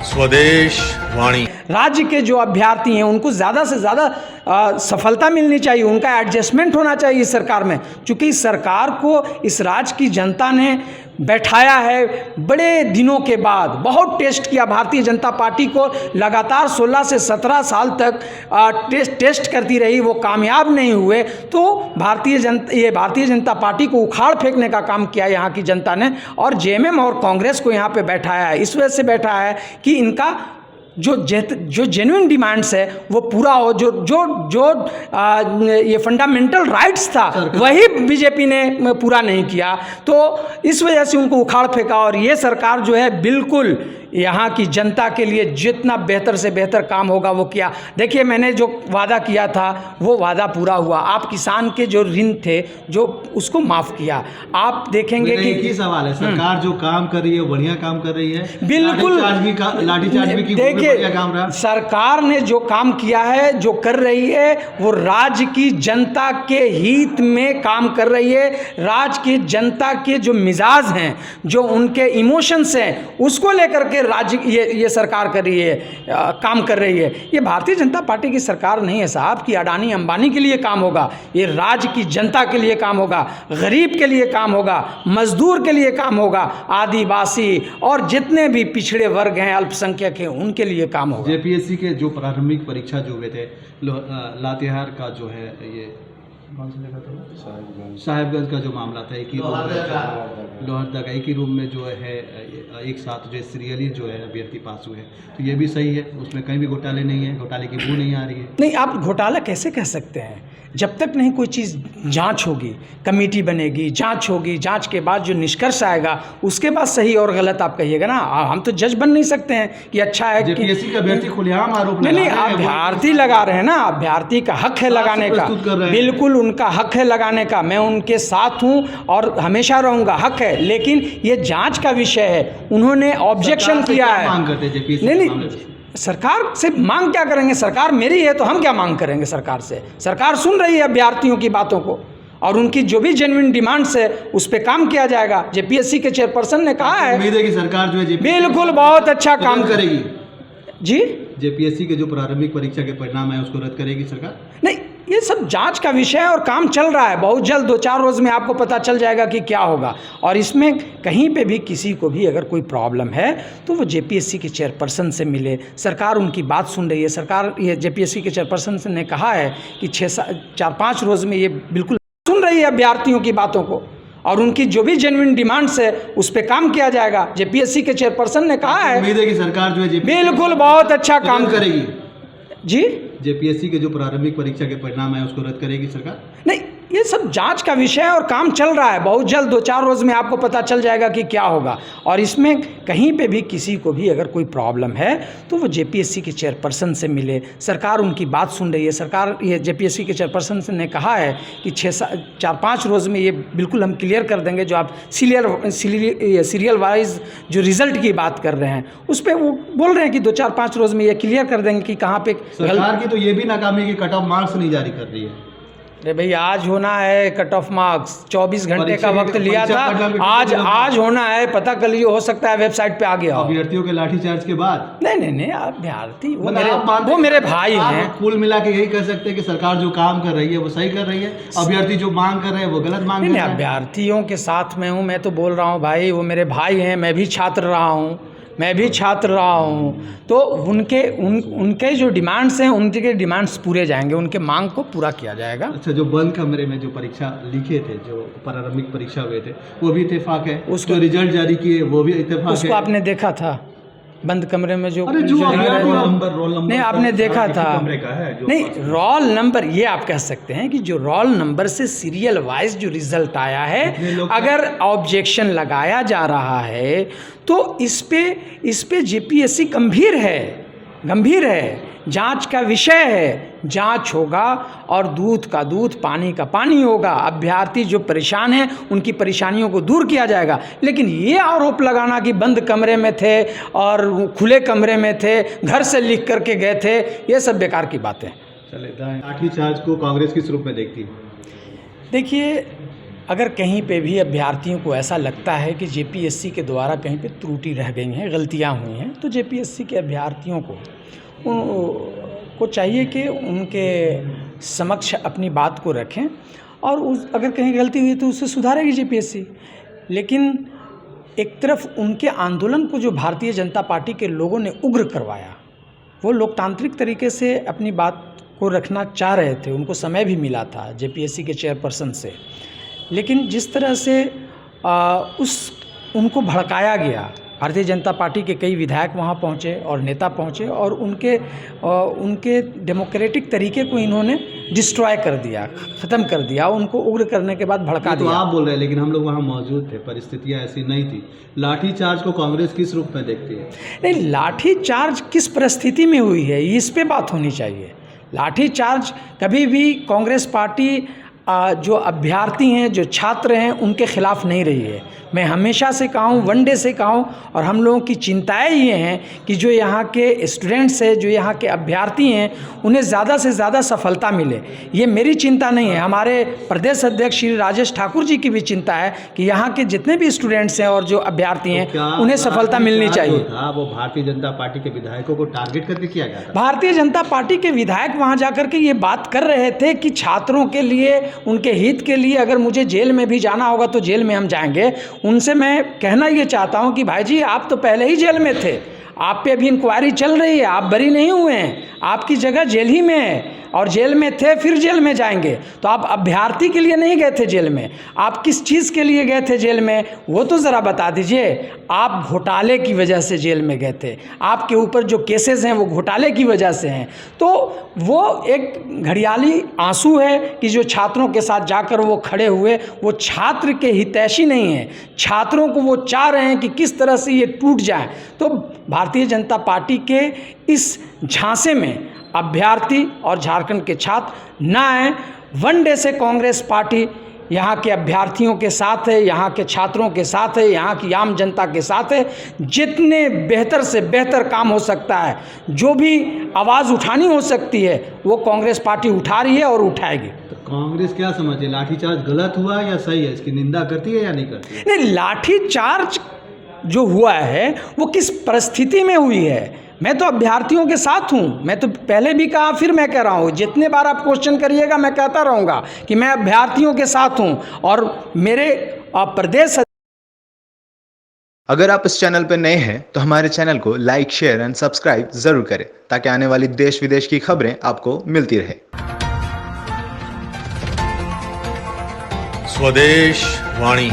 स्वदेश वाणी। राज्य के जो अभ्यर्थी हैं उनको ज़्यादा से ज़्यादा सफलता मिलनी चाहिए, उनका एडजस्टमेंट होना चाहिए इस सरकार में, क्योंकि इस सरकार को इस राज्य की जनता ने बैठाया है बड़े दिनों के बाद। बहुत टेस्ट किया भारतीय जनता पार्टी को, लगातार 16 से 17 साल तक टेस्ट करती रही, वो कामयाब नहीं हुए। तो भारतीय जनता पार्टी को उखाड़ फेंकने का काम किया यहाँ की जनता ने, और जेएमएम और कांग्रेस को यहाँ पे बैठाया है। इस वजह से बैठाया है कि इनका जो जेन्युइन डिमांड्स है वो पूरा हो, ये फंडामेंटल राइट्स था वही बीजेपी ने पूरा नहीं किया, तो इस वजह से उनको उखाड़ फेंका। और ये सरकार जो है बिल्कुल यहाँ की जनता के लिए जितना बेहतर से बेहतर काम होगा वो किया। देखिए, मैंने जो वादा किया था वो वादा पूरा हुआ। आप किसान के जो ऋण थे जो उसको माफ़ किया। आप देखेंगे कि एक ही सवाल है, सरकार जो काम कर रही है बढ़िया काम कर रही है, बिल्कुल लाठीचार्ज भी देखिए, सरकार ने जो काम किया है, जो कर रही है, वो राज्य की जनता के हित में काम कर रही है। राज्य की जनता के जो मिजाज हैं, जो उनके इमोशंस हैं, उसको लेकर के राज्य ये सरकार कर रही है, काम कर रही है। ये भारतीय जनता पार्टी की सरकार नहीं है साहब कि अडानी अंबानी के लिए काम होगा। ये राज्य की जनता के लिए काम होगा, गरीब के लिए काम होगा, मजदूर के लिए काम होगा, आदिवासी और जितने भी पिछड़े वर्ग हैं, अल्पसंख्यक हैं, उनके लिए काम होगा। जेपीएससी के जो प्रारंभिक परीक्षा जो हुए थे, लातेहार का जो है ये कौन सी जगह था, साहिबगंज का जो मामला था, एक ही रूम में, लोहरदगा एक ही रूम में जो है एक साथ जो सीरियली जो है अभ्यर्थी पास हुए, तो ये भी सही है, उसमें कहीं भी घोटाले नहीं है, घोटाले की बू नहीं आ रही है। नहीं, आप घोटाला कैसे कह सकते हैं? जब तक नहीं कोई चीज़ जांच होगी, कमेटी बनेगी, जांच होगी, जांच के बाद जो निष्कर्ष आएगा उसके बाद सही और गलत आप कहिएगा ना। हम तो जज बन नहीं सकते हैं कि अच्छा है कि जेपीएससी का अभ्यर्थी खुलेआम आरोप नहीं, अभ्यर्थी लगा रहे हैं ना, अभ्यर्थी का हक है लगाने का, बिल्कुल उनका हक है लगाने का, मैं उनके साथ हूं और हमेशा रहूंगा, हक है। लेकिन ये जांच का विषय है, उन्होंने ऑब्जेक्शन किया है। नहीं, सरकार से मांग क्या करेंगे? सरकार मेरी है तो हम क्या मांग करेंगे सरकार से? सरकार सुन रही है अभ्यर्थियों की बातों को और उनकी जो भी जेन्युइन डिमांड्स है उस पर काम किया जाएगा। जेपीएससी के चेयरपर्सन ने कहा है, उम्मीद है कि सरकार जो है बिल्कुल बहुत अच्छा काम करेगी। जी, जेपीएससी के जो प्रारंभिक परीक्षा के परिणाम है उसको रद्द करेगी सरकार? नहीं, ये सब जांच का विषय है और काम चल रहा है। बहुत जल्द 2-4 रोज़ में आपको पता चल जाएगा कि क्या होगा। और इसमें कहीं पे भी किसी को भी अगर कोई प्रॉब्लम है तो वो जेपीएससी के चेयरपर्सन से मिले। सरकार उनकी बात सुन रही है। सरकार ये जेपीएससी के चेयरपर्सन ने कहा है कि 4-5 रोज़ में ये बिल्कुल सुन रही है अभ्यर्थियों की बातों को और उनकी जो भी जेन्युइन डिमांड्स है उस पर काम किया जाएगा। जेपीएससी के चेयरपर्सन ने कहा है, उम्मीद है कि सरकार जो है बिल्कुल बहुत अच्छा काम करेगी। जी, जेपीएससी के जो प्रारंभिक परीक्षा के परिणाम है उसको रद्द करेगी सरकार? नहीं, ये सब जांच का विषय है और काम चल रहा है। बहुत जल्द 2-4 रोज़ में आपको पता चल जाएगा कि क्या होगा। और इसमें कहीं पे भी किसी को भी अगर कोई प्रॉब्लम है तो वो जेपीएससी के चेयरपर्सन से मिले। सरकार उनकी बात सुन रही है। सरकार ये जेपीएससी के चेयरपर्सन ने कहा है कि 4-5 रोज़ में ये बिल्कुल हम क्लियर कर देंगे। जो आप सीरियल वाइज जो रिज़ल्ट की बात कर रहे हैं उस पर वो बोल रहे हैं कि 2-4-5 रोज़ में ये क्लियर कर देंगे कि कहाँ पे सरकार की तो ये भी नाकामी कि कट ऑफ मार्क्स नहीं जारी कर रही है। अरे भाई, आज होना है कट ऑफ मार्क्स, 24 घंटे का वक्त लिया था, आज होना है। पता कर लीजिए, हो सकता है वेबसाइट पे आ गया हो। अभ्यर्थियों के लाठीचार्ज के बाद नहीं, अभ्यर्थी वो मेरे भाई हैं। कुल मिला के यही कह सकते हैं कि सरकार जो काम कर रही है वो सही कर रही है, अभ्यर्थी जो मांग कर रहे हैं वो गलत मांग कर रहे हैं। अभ्यर्थियों के साथ में हूँ, मैं तो बोल रहा हूँ भाई, वो मेरे भाई हैं। मैं भी छात्र रहा हूँ, तो उनके जो डिमांड्स हैं उनके डिमांड्स पूरे जाएंगे, उनके मांग को पूरा किया जाएगा। अच्छा, जो बंद कमरे में जो परीक्षा लिखे थे, जो प्रारंभिक परीक्षा हुए थे, वो भी इत्तेफाक है? उसको रिजल्ट जारी किए वो भी इत्तेफाक है? उसको आपने देखा था बंद कमरे में जो रोल नंबर नहीं आपने देखा था? नहीं, रोल नंबर ये आप कह सकते हैं कि जो रोल नंबर से सीरियल वाइज जो रिजल्ट आया है, अगर ऑब्जेक्शन लगाया जा रहा है तो इस पे जेपीएससी गंभीर है, जांच का विषय है। जांच होगा और दूध का दूध, पानी का पानी होगा। अभ्यर्थी जो परेशान हैं उनकी परेशानियों को दूर किया जाएगा। लेकिन ये आरोप लगाना कि बंद कमरे में थे और खुले कमरे में थे, घर से लिख करके गए थे, ये सब बेकार की बातें। लाठीचार्ज को कांग्रेस किस रूप में देखती है? देखिए, अगर कहीं पे भी अभ्यर्थियों को ऐसा लगता है कि जेपीएससी के द्वारा कहीं पे त्रुटि रह गई हैं, गलतियां हुई हैं, तो जेपीएससी के अभ्यर्थियों को चाहिए कि उनके समक्ष अपनी बात को रखें और अगर कहीं गलती हुई तो उससे सुधारेगी जेपीएससी। लेकिन एक तरफ उनके आंदोलन को जो भारतीय जनता पार्टी के लोगों ने उग्र करवाया, वो लोकतांत्रिक तरीके से अपनी बात को रखना चाह रहे थे, उनको समय भी मिला था जेपीएससी के चेयरपर्सन से, लेकिन जिस तरह से उनको भड़काया गया, भारतीय जनता पार्टी के कई विधायक वहाँ पहुँचे और नेता पहुँचे और उनके डेमोक्रेटिक तरीके को इन्होंने डिस्ट्रॉय कर दिया, ख़त्म कर दिया, उनको उग्र करने के बाद भड़का दिया। तो आप बोल रहे हैं, लेकिन हम लोग वहाँ मौजूद थे, परिस्थितियाँ ऐसी नहीं थी। लाठीचार्ज को कांग्रेस किस रूप में देखती है? नहीं, लाठीचार्ज किस परिस्थिति में हुई है इस पे बात होनी चाहिए। लाठीचार्ज कभी भी कांग्रेस पार्टी जो अभ्यर्थी हैं, जो छात्र हैं, उनके खिलाफ नहीं रही है। मैं हमेशा से कहा हूँ, वन डे से कहा हूँ, और हम लोगों की चिंताएं ये हैं कि जो यहाँ के स्टूडेंट्स हैं, जो यहाँ के अभ्यर्थी हैं, उन्हें ज़्यादा से ज़्यादा सफलता मिले। ये मेरी चिंता नहीं है, हमारे प्रदेश अध्यक्ष श्री राजेश ठाकुर जी की भी चिंता है कि यहाँ के जितने भी स्टूडेंट्स हैं और जो अभ्यर्थी हैं, उन्हें सफलता मिलनी चाहिए। वो भारतीय जनता पार्टी के विधायकों को टारगेट करके किया गया था। भारतीय जनता पार्टी के विधायक वहाँ जाकर के ये बात कर रहे थे कि छात्रों के लिए, उनके हित के लिए अगर मुझे जेल में भी जाना होगा तो जेल में हम जाएंगे। उनसे मैं कहना ये चाहता हूँ कि भाई जी, आप तो पहले ही जेल में थे, आप पे अभी इंक्वायरी चल रही है, आप बरी नहीं हुए हैं, आपकी जगह जेल ही में है, और जेल में थे फिर जेल में जाएंगे। तो आप अभ्यर्थी के लिए नहीं गए थे जेल में, आप किस चीज़ के लिए गए थे जेल में, वो तो ज़रा बता दीजिए। आप घोटाले की वजह से जेल में गए थे, आपके ऊपर जो केसेस हैं वो घोटाले की वजह से हैं। तो वो एक घड़ियाली आंसू है कि जो छात्रों के साथ जाकर वो खड़े हुए, वो छात्र के हितैषी नहीं हैं, छात्रों को वो चाह रहे हैं कि किस तरह से ये टूट जाए। तो भारतीय जनता पार्टी के इस झांसे में अभ्यर्थी और झारखंड के छात्र ना आए। वन डे से कांग्रेस पार्टी यहाँ के अभ्यर्थियों के साथ है, यहाँ के छात्रों के साथ है, यहाँ की आम जनता के साथ है। जितने बेहतर से बेहतर काम हो सकता है, जो भी आवाज़ उठानी हो सकती है, वो कांग्रेस पार्टी उठा रही है और उठाएगी। तो कांग्रेस क्या समझे, लाठीचार्ज गलत हुआ या सही है, इसकी निंदा करती है या नहीं करती है? नहीं, लाठीचार्ज जो हुआ है वो किस परिस्थिति में हुई है। मैं तो अभ्यर्थियों के साथ हूँ, मैं तो पहले भी कहा, फिर मैं कह रहा हूँ, जितने बार आप क्वेश्चन करिएगा मैं कहता रहूँगा कि मैं अभ्यर्थियों के साथ हूँ। और मेरे प्रदेश, अगर आप इस चैनल पर नए हैं तो हमारे चैनल को लाइक, शेयर एंड सब्सक्राइब जरूर करें ताकि आने वाली देश विदेश की खबरें आपको मिलती रहे। स्वदेश वाणी।